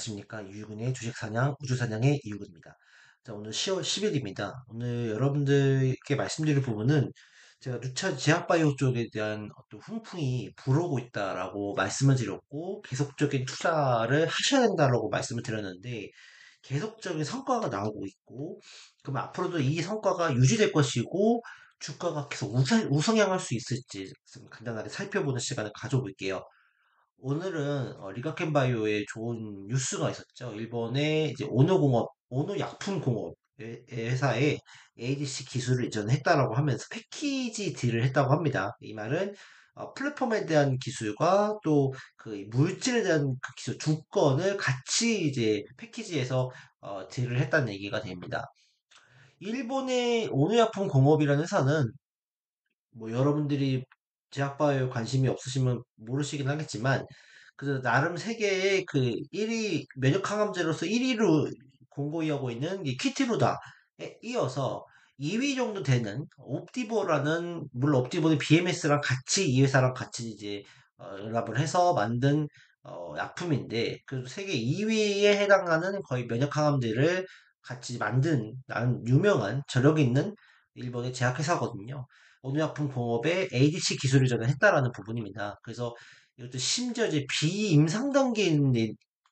안녕하십니까. 이유근의 주식사냥, 우주사냥의 이유근입니다. 자, 오늘 10월 10일입니다. 오늘 여러분들께 말씀드릴 부분은 제가 누차 제약바이오 쪽에 대한 어떤 훈풍이 불어오고 있다라고 말씀을 드렸고, 계속적인 투자를 하셔야 된다라고 말씀을 드렸는데, 계속적인 성과가 나오고 있고, 그럼 앞으로도 이 성과가 유지될 것이고, 주가가 계속 우상향할 수 있을지 간단하게 살펴보는 시간을 가져볼게요. 오늘은 리가켄바이오의 좋은 뉴스가 있었죠. 일본의 이제 오노공업, 오노약품공업 회사에 ADC 기술을 이전했다라고 하면서 패키지 딜을 했다고 합니다. 이 말은 플랫폼에 대한 기술과 또 그 물질에 대한 그 기술 두 건을 같이 이제 패키지에서 딜을 했다는 얘기가 됩니다. 일본의 오노약품공업이라는 회사는 뭐 여러분들이 제약바이오에 관심이 없으시면 모르시긴 하겠지만 그 나름 세계의 그 1위 면역 항암제로서 1위로 공고히하고 있는 이 키티루다에 이어서 2위 정도 되는 옵디보라는 물론 옵디보는 BMS랑 같이 이 회사랑 같이 이제 연합을 해서 만든 약품인데 그 세계 2위에 해당하는 거의 면역 항암제를 같이 만든 나는 유명한 저력 있는 일본의 제약회사거든요. 온유약품 공업에 ADC 기술을 전환했다라는 부분입니다. 그래서 이것도 심지어 이제 비임상 단계인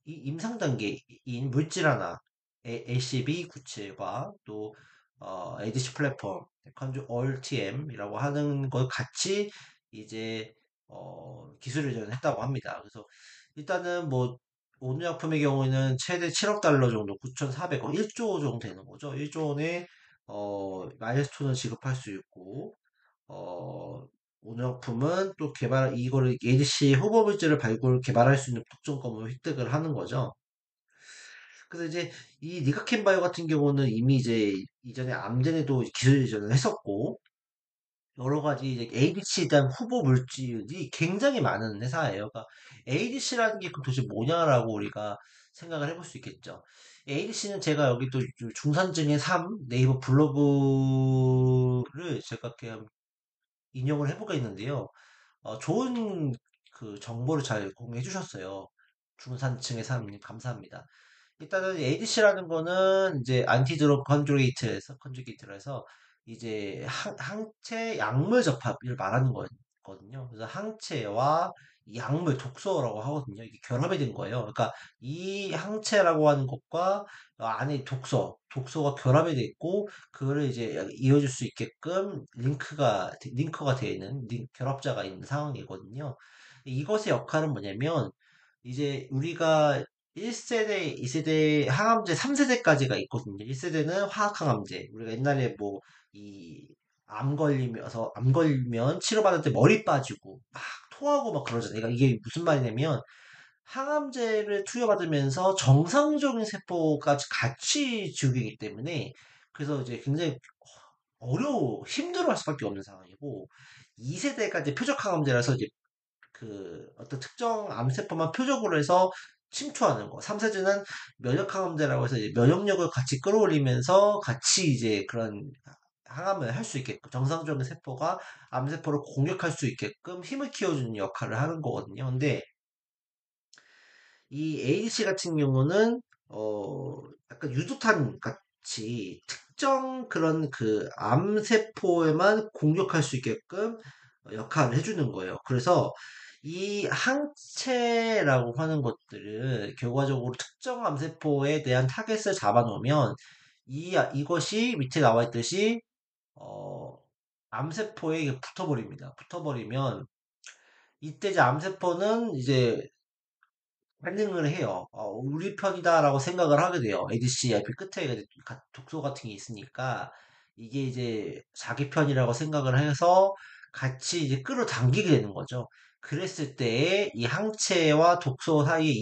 임상 단계인 물질 하나 LCB97과 또 ADC 플랫폼 컨주 RTM이라고 하는 걸 같이 이제 기술을 전환했다고 합니다. 그래서 일단은 뭐 온유약품의 경우에는 최대 7억 달러 정도, 9,400억, 1조 정도 되는 거죠. 1조 원의 마일스톤을 지급할 수 있고 어, 오작품은 또 이거를 ADC 후보 물질을 개발할 수 있는 특정권을 획득을 하는 거죠. 그래서 이제 이 니가켄바이오 같은 경우는 이미 이제 이전에 암젠에도 기술 이전을 했었고, 여러 가지 이제 ADC에 대한 후보 물질이 굉장히 많은 회사예요. 그러니까 ADC라는 게 그럼 도대체 뭐냐라고 우리가 생각을 해볼 수 있겠죠. ADC는 제가 여기 또 중산층의 삶 네이버 블로그를 제가 그냥 인용을 해보고 있는데요. 좋은 그 정보를 잘 공유해 주셨어요. 중산층의 사람님 감사합니다. 일단은 ADC라는 거는 이제 안티드롭 컨주게이트를 해서 이제 항체 약물 접합을 말하는 거거든요. 그래서 항체와 이 약물 독소라고 하거든요. 이게 결합이 된 거예요. 그러니까 이 항체라고 하는 것과 안에 독소가 결합이 돼 있고 그거를 이제 이어줄 수 있게끔 링크가 되어 있는 결합자가 있는 상황이거든요. 이것의 역할은 뭐냐면 이제 우리가 1세대, 2세대 항암제 3세대까지가 있거든요. 1세대는 화학항암제. 우리가 옛날에 뭐, 암 걸리면 치료받을 때 머리 빠지고, 막 토하고 막 그러잖아요. 그러니까 이게 무슨 말이냐면, 항암제를 투여받으면서 정상적인 세포까지 같이 죽이기 때문에, 그래서 이제 굉장히 힘들어 할 수밖에 없는 상황이고, 2세대까지 표적항암제라서 이제 그 어떤 특정 암세포만 표적으로 해서 침투하는 거. 3세대는 면역항암제라고 해서 이제 면역력을 같이 끌어올리면서 같이 이제 그런 항암을 할 수 있게끔 정상적인 세포가 암세포를 공격할 수 있게끔 힘을 키워주는 역할을 하는 거거든요. 근데 이 ADC 같은 경우는 약간 유도탄 같이 특정 그런 그 암세포에만 공격할 수 있게끔 역할을 해주는 거예요. 그래서 이 항체라고 하는 것들은 결과적으로 특정 암세포에 대한 타겟을 잡아놓으면 이것이 밑에 나와 있듯이 어, 암세포에 붙어버립니다. 붙어버리면 이때 이제 암세포는 이제 반응을 해요. 우리 편이다라고 생각을 하게 돼요. ADC IP 끝에 이제 독소 같은 게 있으니까 이게 이제 자기 편이라고 생각을 해서 같이 이제 끌어당기게 되는 거죠. 그랬을 때 이 항체와 독소 사이에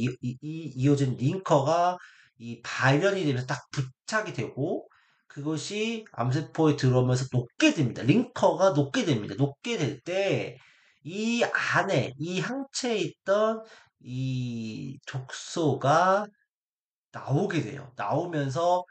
이어진 링커가 이 발현이 되면서 딱 부착이 되고 그것이 암세포에 들어오면서 녹게 됩니다. 링커가 녹게 됩니다. 녹게 될 때 이 안에 이 항체에 있던 이 독소가 나오게 돼요. 나오면서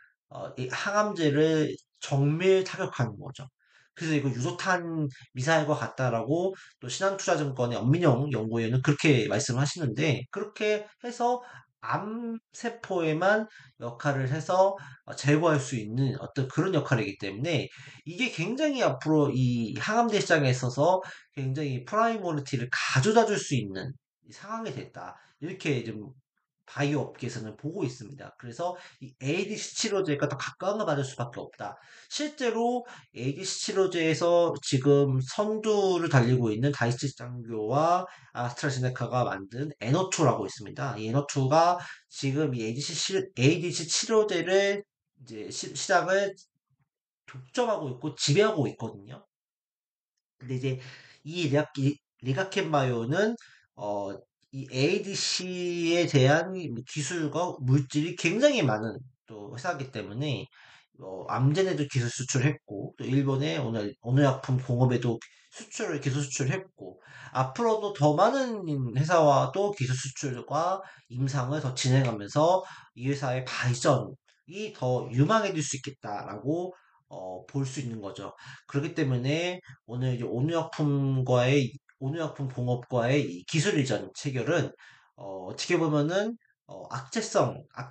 이 항암제를 정밀 타격하는 거죠. 그래서 이거 유도탄 미사일과 같다라고 또 신한투자증권의 엄민영 연구위원은 그렇게 말씀하시는데 그렇게 해서 암세포에만 역할을 해서 제거할 수 있는 어떤 그런 역할이기 때문에 이게 굉장히 앞으로 이 항암제 시장에 있어서 굉장히 프라이머리티를 가져다 줄 수 있는 이 상황이 됐다. 이렇게 좀 바이오 업계에서는 보고 있습니다. 그래서 이 ADC 치료제가 더 각광을 받을 수밖에 없다. 실제로 ADC 치료제에서 지금 선두를 달리고 있는 다이치 장교와 아스트라제네카가 만든 에너투라고 있습니다. 이 에너투가 지금 이 ADC 치료제를 이제 시장을 독점하고 있고 지배하고 있거든요. 근데 이제 이 리가켄 바이오는 어, 이 ADC에 대한 뭐 기술과 물질이 굉장히 많은 또 회사이기 때문에 암젠에도 기술 수출했고 또 일본의 오늘 약품 공업에도 기술 수출했고 앞으로도 더 많은 회사와 또 기술 수출과 임상을 더 진행하면서 이 회사의 발전이 더 유망해질 수 있겠다라고 볼 수 있는 거죠. 그렇기 때문에 오늘 이제 온유약품 공업과의 이 기술 이전 체결은 어떻게 보면은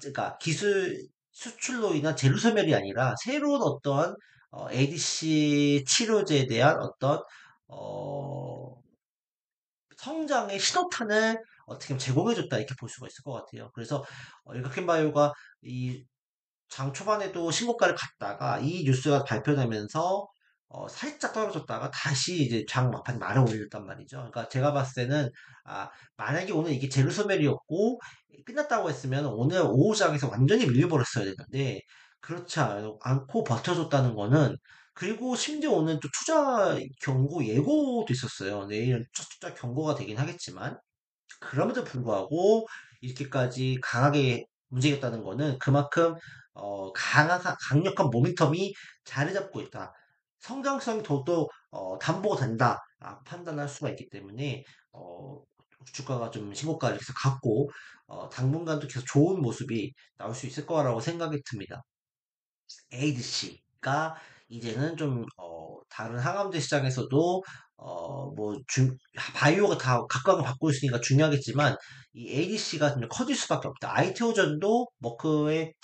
그러니까 기술 수출로 인한 재료 소멸이 아니라 새로운 어떠한 ADC 치료제에 대한 어떤 어, 성장의 신호탄을 어떻게 보면 제공해줬다 이렇게 볼 수가 있을 것 같아요. 그래서 일각켄바이오가 이 장 초반에도 신고가를 갔다가 이 뉴스가 발표되면서 살짝 떨어졌다가 다시 이제 장 막판에 말아 올렸단 말이죠. 그러니까 제가 봤을 때는 만약에 오늘 이게 제루소멜이었고 끝났다고 했으면 오늘 오후장에서 완전히 밀려버렸어야 되는데 그렇지 않고 버텨줬다는 거는 그리고 심지어 오늘 또 투자 경고 예고도 있었어요. 내일은 투자 경고가 되긴 하겠지만 그럼에도 불구하고 이렇게까지 강하게 움직였다는 거는 그만큼 강력한 모멘텀이 자리 잡고 있다. 성장성이 더욱더 담보가 된다라고 판단할 수가 있기 때문에 어, 주가가 좀 신고가를 계속 갖고 당분간도 계속 좋은 모습이 나올 수 있을 거라고 생각이 듭니다. 에이드씨가 이제는 좀 다른 항암제 시장에서도 바이오가 다 각광을 받고 있으니까 중요하겠지만 이 ADC가 좀 커질 수밖에 없다. 아이테오전도 머크의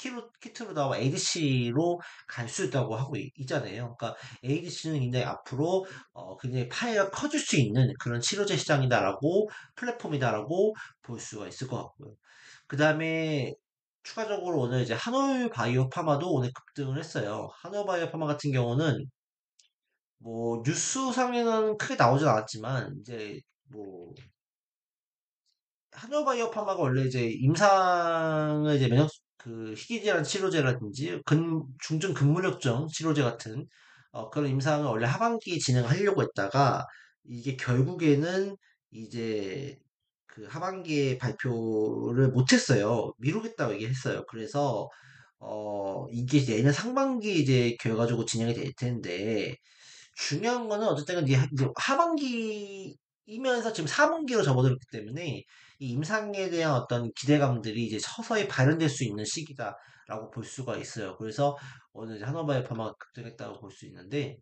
키트로 나와 ADC로 갈 수 있다고 하고 있잖아요. 그러니까 ADC는 굉장히 앞으로 굉장히 파이가 커질 수 있는 그런 치료제 시장이다라고 플랫폼이다라고 볼 수가 있을 것 같고요. 그 다음에 추가적으로 오늘 이제 한올 바이오 파마도 오늘 급등을 했어요. 한올 바이오 파마 같은 경우는 뭐 뉴스상에는 크게 나오진 않았지만 이제 뭐 한올 바이오 파마가 원래 이제 임상을 이제 희귀질환 치료제라든지 중증 근무력증 치료제 같은 그런 임상을 원래 하반기에 진행하려고 했다가 이게 결국에는 이제 그 하반기에 발표를 못했어요. 미루겠다고 얘기했어요. 그래서 이게 이제 내년 상반기 이제 결과적으로 진행이 될 텐데 중요한 거는 어쨌든 이제 하반기이면서 지금 4분기로 접어들었기 때문에 이 임상에 대한 어떤 기대감들이 이제 서서히 발현될 수 있는 시기다라고 볼 수가 있어요. 그래서 오늘 이제 한화바이오 파마가 급등했다고 볼 수 있는데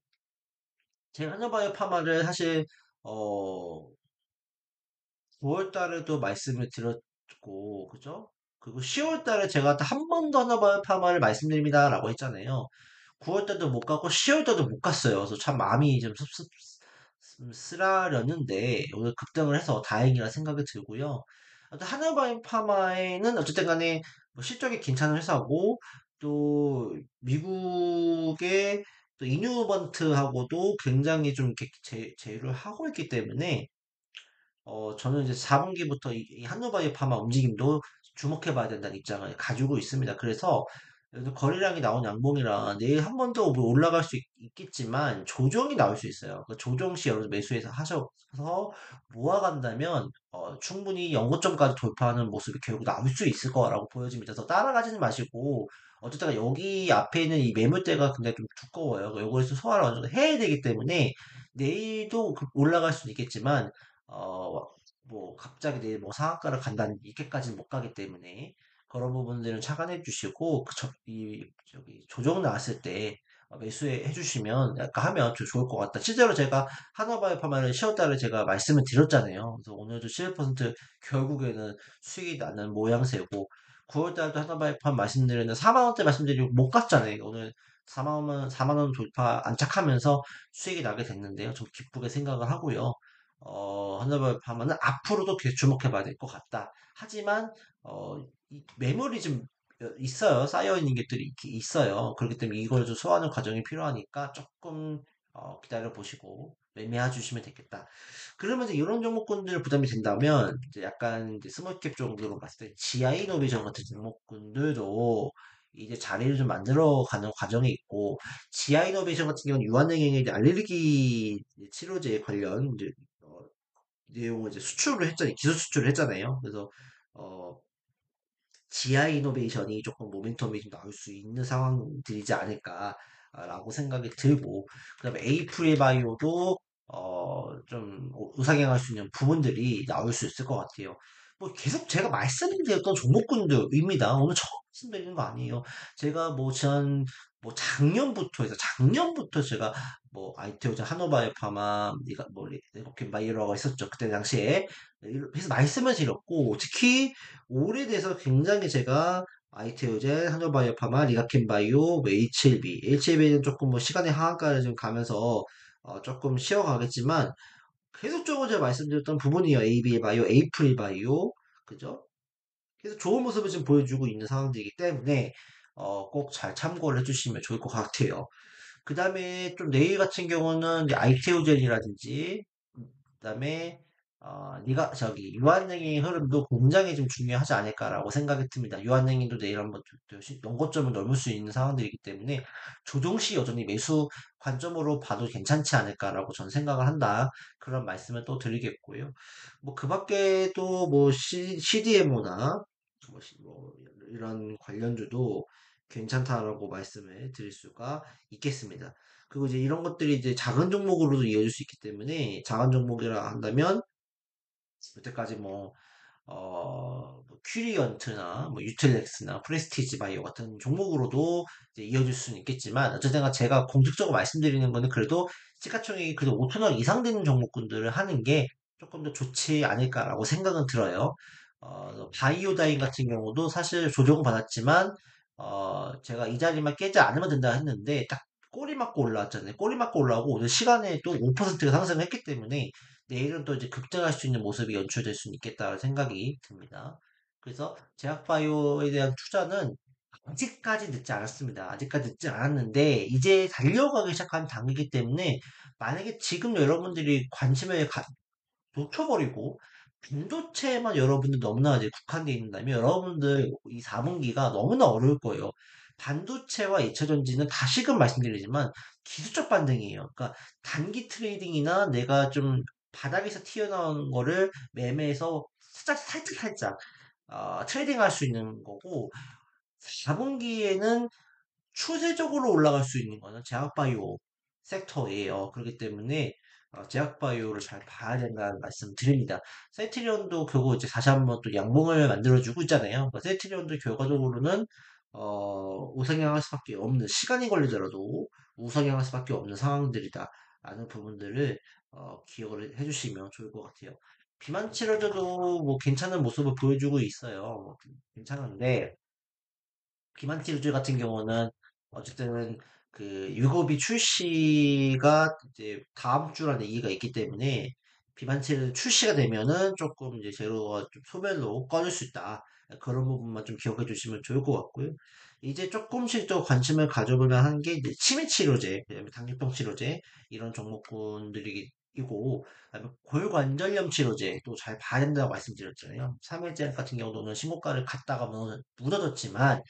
제가 한화바이오 파마를 사실 어 9월 달에도 말씀을 드렸고 그죠? 그리고 10월 달에 제가 한 번 더 한화바이오 파마를 말씀드립니다라고 했잖아요. 9월 달도 못 가고 10월 달도 못 갔어요. 그래서 참 마음이 좀 쓰라렸는데 오늘 급등을 해서 다행이라 생각이 들고요. 하나바이오파마에는 어쨌든 간에 뭐 실적이 괜찮은 회사고 또 미국의 또 이뉴번트하고도 굉장히 좀 이렇게 제휴를 하고 있기 때문에 저는 이제 4분기부터 이 한노바이오 파마 움직임도 주목해 봐야 된다는 입장을 가지고 있습니다. 그래서 거래량이 나온 양봉이라 내일 한 번 더 올라갈 수 있겠지만 조정이 나올 수 있어요. 그 조정 시 여러분 매수해서 하셔서 모아간다면 충분히 연고점까지 돌파하는 모습이 결국 나올 수 있을 거라고 보여집니다. 그래서 따라가지는 마시고 어쨌든 여기 앞에 있는 이 매물대가 굉장히 좀 두꺼워요. 여기서 소화를 어느 정도 해야 되기 때문에 내일도 올라갈 수는 있겠지만 어, 뭐, 갑자기 내일 뭐 상한가를 간다는, 이렇게까지는 못 가기 때문에, 그런 부분들은 착안해 주시고, 저기, 조정 나왔을 때, 매수해 주시면 약간 하면 좀 좋을 것 같다. 실제로 제가 한화바이오파마를 10월 달에 제가 말씀을 드렸잖아요. 그래서 오늘도 11% 결국에는 수익이 나는 모양새고 9월 달도 한화바이오파마 말씀드렸는데 4만 원대 말씀드리고 못 갔잖아요. 오늘 4만 원 돌파 안착하면서 수익이 나게 됐는데요. 좀 기쁘게 생각을 하고요. 한화바이오파마는 앞으로도 계속 주목해 봐야 될 것 같다. 하지만 이 매물이 좀 있어요. 쌓여 있는 것들이 있어요. 그렇기 때문에 이걸 좀 소화하는 과정이 필요하니까 조금 기다려 보시고 매매해 주시면 되겠다. 그러면 이제 이런 종목군들 부담이 된다면 이제 약간 이제 스몰캡 정도로 봤을 때 GI 이노베이션 같은 종목군들도 이제 자리를 좀 만들어 가는 과정이 있고 GI 이노베이션 같은 경우는 유한행의 이제 알레르기 치료제 관련 이제 내용을 이제 수출을 했잖아요. 기술 수출을 했잖아요. 그래서 어 GI 이노베이션이 조금 모멘텀이 좀 나올 수 있는 상황들이지 않을까라고 생각이 들고, 그다음에 에이프릴 바이오도 좀 우상향할 수 있는 부분들이 나올 수 있을 것 같아요. 뭐 계속 제가 말씀드렸던 종목군들입니다. 오늘 처음 말씀드리는 거 아니에요. 제가 뭐 지난 뭐 작년부터 해서 작년부터 제가 뭐 아이테오자 한호바이오파마 이가 뭐 리거킨 바이오라고 했었죠. 그때 당시에 그래서 말씀을 드렸고, 특히 오래돼서 굉장히 제가 아이테오젠, 한올바이오파마, 리가켄바이오, 뭐 H7B, H7B는 조금 뭐 시간의 하한가를 좀 가면서 조금 쉬어가겠지만 계속적으로 제가 말씀드렸던 부분이에요. AB바이오, 에이프릴바이오, 그죠? 그래서 좋은 모습을 지금 보여주고 있는 상황들이기 때문에 꼭 잘 참고를 해주시면 좋을 것 같아요. 그 다음에 좀 내일 같은 경우는 이제 아이테오젠이라든지 그다음에 네가 저기 유한행의 흐름도 굉장히 좀 중요하지 않을까라고 생각이 듭니다. 유한행도 내일 한번 연고점을 넘을 수 있는 상황들이기 때문에 조정 시 여전히 매수 관점으로 봐도 괜찮지 않을까라고 전 생각을 한다. 그런 말씀을 또 드리겠고요. 뭐 그 밖에도 뭐 CDMO나 뭐 이런 관련주도 괜찮다라고 말씀을 드릴 수가 있겠습니다. 그리고 이제 이런 것들이 이제 작은 종목으로도 이어질 수 있기 때문에 작은 종목이라 한다면 여태까지 뭐 큐리언트나 뭐 유틸렉스나 프레스티지 바이오 같은 종목으로도 이제 이어질 수는 있겠지만 어쨌든 제가 공식적으로 말씀드리는 거는 그래도 시가총액이 그래도 5천 원 이상 되는 종목군들을 하는 게 조금 더 좋지 않을까라고 생각은 들어요. 바이오다인 같은 경우도 사실 조정을 받았지만 제가 이 자리만 깨지 않으면 된다 했는데 딱 꼬리 맞고 올라왔잖아요. 꼬리 맞고 올라오고 오늘 시간에 또 5%가 상승했기 때문에 내일은 또 이제 급등할 수 있는 모습이 연출될 수 있겠다는 생각이 듭니다. 그래서 제약바이오에 대한 투자는 아직까지 늦지 않았습니다. 아직까지 늦지 않았는데 이제 달려가기 시작한 단계이기 때문에 만약에 지금 여러분들이 관심을 놓쳐버리고 반도체에만 여러분들 너무나 이제 국한되어 있다면 여러분들 이 4분기가 너무나 어려울 거예요. 반도체와 2차전지는 다시금 말씀드리지만 기술적 반등이에요. 그러니까 단기 트레이딩이나 내가 좀 바닥에서 튀어나오는 거를 매매해서 살짝 트레이딩 할 수 있는 거고 4분기에는 추세적으로 올라갈 수 있는 거는 제약바이오 섹터예요. 그렇기 때문에 제약바이오를 잘 봐야 된다는 말씀 드립니다. 세트리온도 결국 이제 다시 한번 또 양봉을 만들어주고 있잖아요. 그러니까 세트리온도 결과적으로는 우상향할 수밖에 없는 시간이 걸리더라도 우상향할 수밖에 없는 상황들이다. 라는 부분들을 기억을 해주시면 좋을 것 같아요. 비만 치료제도 뭐 괜찮은 모습을 보여주고 있어요. 뭐 괜찮은데 비만티루즈 같은 경우는 어쨌든 그 유고비 출시가 이제 다음 주라는 얘기가 있기 때문에 비만티를 출시가 되면은 조금 이제 재료가 좀 소멸로 꺼질 수 있다. 그런 부분만 좀 기억해 주시면 좋을 것 같고요. 이제 조금씩 더 관심을 가져볼 만한 게 이제 치매 치료제, 그다음에 당뇨병 치료제 이런 종목군들이고, 그다음에 골관절염 치료제 또 잘 봐야 된다고 말씀드렸잖아요. 3일제 같은 경우는 신고가를 갔다가 무너졌지만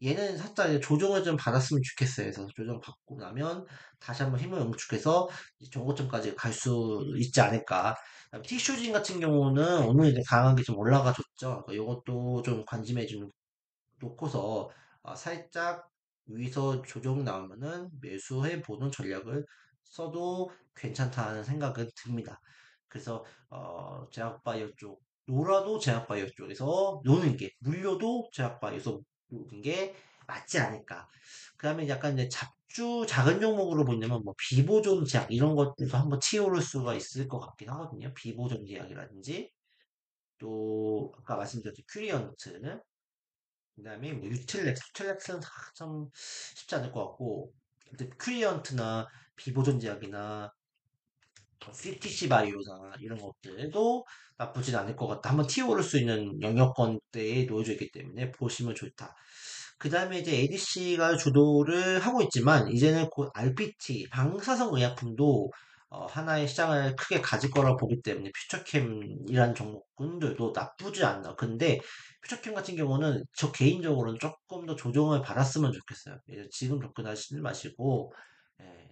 얘는 살짝 이제 조정을 좀 받았으면 좋겠어요. 그래서 조정 받고 나면 다시 한번 힘을 응축해서 이제 정고점까지 갈 수 있지 않을까. 그다음에 티슈진 같은 경우는 오늘 이제 강하게 좀 올라가 줬죠. 이것도 좀 관심에 좀 놓고서 살짝 위에서 조정 나오면은 매수해 보는 전략을 써도 괜찮다는 생각은 듭니다. 그래서 제약바이오 쪽 놀아도 제약바이오 쪽에서 노는 게 물려도 제약바이오에서 노는 게 맞지 않을까. 그 다음에 약간 이제 잡주 작은 종목으로 보냐면 뭐 비보존 제약 이런 것들도 한번 치오를 수가 있을 것 같긴 하거든요. 비보존 제약이라든지 또 아까 말씀드렸던 큐리언트 그다음에 뭐 유틸렉스는 좀 쉽지 않을 것 같고 근데 큐리언트나 비보존 제약이나 CTC 바이오나 이런 것들도 나쁘진 않을 것 같다. 한번 튀어오를 수 있는 영역권대에 놓여져 있기 때문에 보시면 좋다. 그 다음에 이제 ADC가 주도를 하고 있지만 이제는 곧 RPT 방사성 의약품도 하나의 시장을 크게 가질 거라고 보기 때문에 퓨처캠이라는 종목군들도 나쁘지 않나. 근데 퓨처캠 같은 경우는 저 개인적으로는 조금 더 조정을 받았으면 좋겠어요. 지금 접근하시지 마시고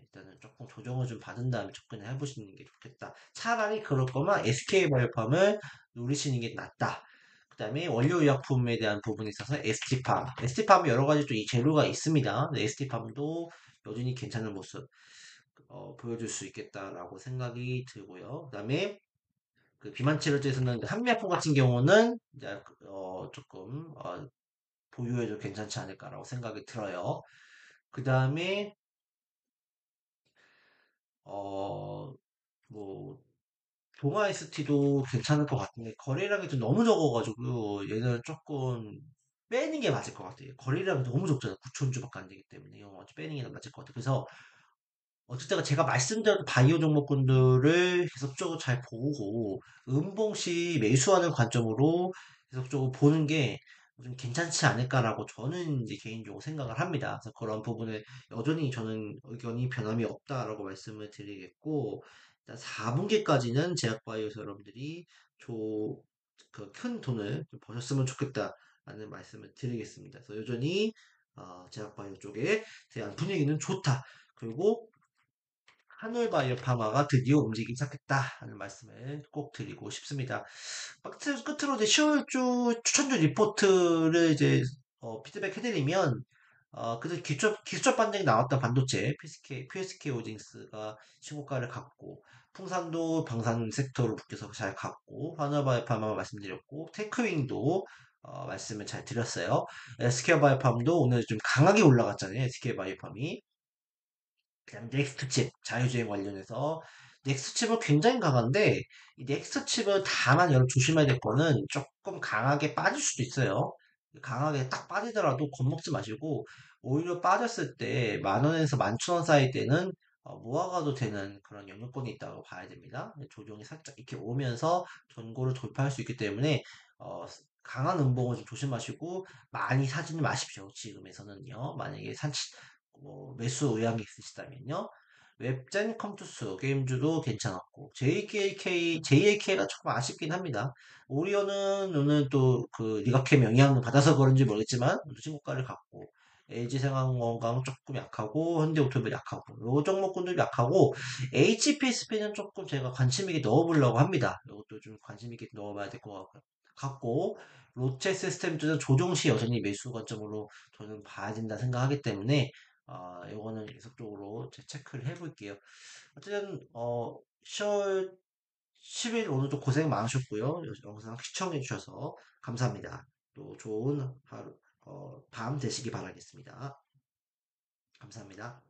일단은 조금 조정을 좀 받은 다음에 접근을 해보시는 게 좋겠다. 차라리 그럴 거면 SK바이오팜을 누리시는 게 낫다. 그 다음에 원료의약품에 대한 부분에 있어서 ST팜. ST팜이 여러 가지 또 이 재료가 있습니다. ST팜도 여전히 괜찮은 모습 보여줄 수 있겠다라고 생각이 들고요. 그 다음에 그 비만 치료제에서는 한미약품 같은 경우는 이제 조금 보유해도 괜찮지 않을까라고 생각이 들어요. 그 다음에 어, 뭐 동아 ST도 괜찮을 것 같은데 거래량이 좀 너무 적어가지고 얘는 조금 빼는 게 맞을 것 같아요. 거래량이 너무 적잖아요. 9천 주밖에 안 되기 때문에 이거 빼는 게 맞을 것 같아요. 그래서 어쨌든 제가 말씀드린 바이오 종목군들을 계속적으로 잘 보고 음봉시 매수하는 관점으로 계속적으로 보는 게 좀 괜찮지 않을까라고 저는 이제 개인적으로 생각을 합니다. 그래서 그런 부분에 여전히 저는 의견이 변함이 없다라고 말씀을 드리겠고 일단 4분기까지는 제약바이오에서 여러분들이 그 큰 돈을 좀 버셨으면 좋겠다라는 말씀을 드리겠습니다. 그래서 여전히 제약바이오 쪽에 대한 분위기는 좋다. 그리고 한올바이오파마가 드디어 움직이기 시작했다 하는 말씀을 꼭 드리고 싶습니다. 끝으로 이제 10월주 추천주 리포트를 이제 피드백 해드리면 그래서 기술적 반등이 나왔던 반도체 PSK 호징스가 신고가를 갔고 풍산도 방산 섹터로 묶여서 잘 갔고 한올바이오파마 말씀드렸고 테크윙도 말씀을 잘 드렸어요. SK바이오팜도 오늘 좀 강하게 올라갔잖아요. SK바이오팜이 그다음 넥스트 칩 자율주행 관련해서 넥스트 칩은 굉장히 강한데 이 넥스트 칩은 다만 여러분 조심해야 될 거는 조금 강하게 빠질 수도 있어요. 강하게 딱 빠지더라도 겁먹지 마시고 오히려 빠졌을 때 만 원에서 11,000원 사이 때는 모아가도 되는 그런 영역권이 있다고 봐야 됩니다. 조정이 살짝 이렇게 오면서 전고를 돌파할 수 있기 때문에 강한 음봉은 좀 조심하시고 많이 사지는 마십시오. 지금에서는요. 만약에 매수 의향이 있으시다면요. 웹젠 컴투스 게임주도 괜찮았고 JAK가 조금 아쉽긴 합니다. 오리온은 오늘 또 그 리가캠 영향을 받아서 그런지 모르겠지만 신고가를 갖고 LG생활건강 조금 약하고 현대오토모빌 약하고 요 종목군들 약하고 HPSP는 조금 제가 관심 있게 넣어보려고 합니다. 이것도 좀 관심 있게 넣어봐야 될 것 같고 롯데 시스템즈는 조정시 여전히 매수 관점으로 저는 봐야 된다 생각하기 때문에 요거는 계속적으로 체크를 해볼게요. 어쨌든 10월 10일 오늘도 고생 많으셨고요. 영상 시청해주셔서 감사합니다. 또 좋은 하루, 밤 되시기 바라겠습니다. 감사합니다.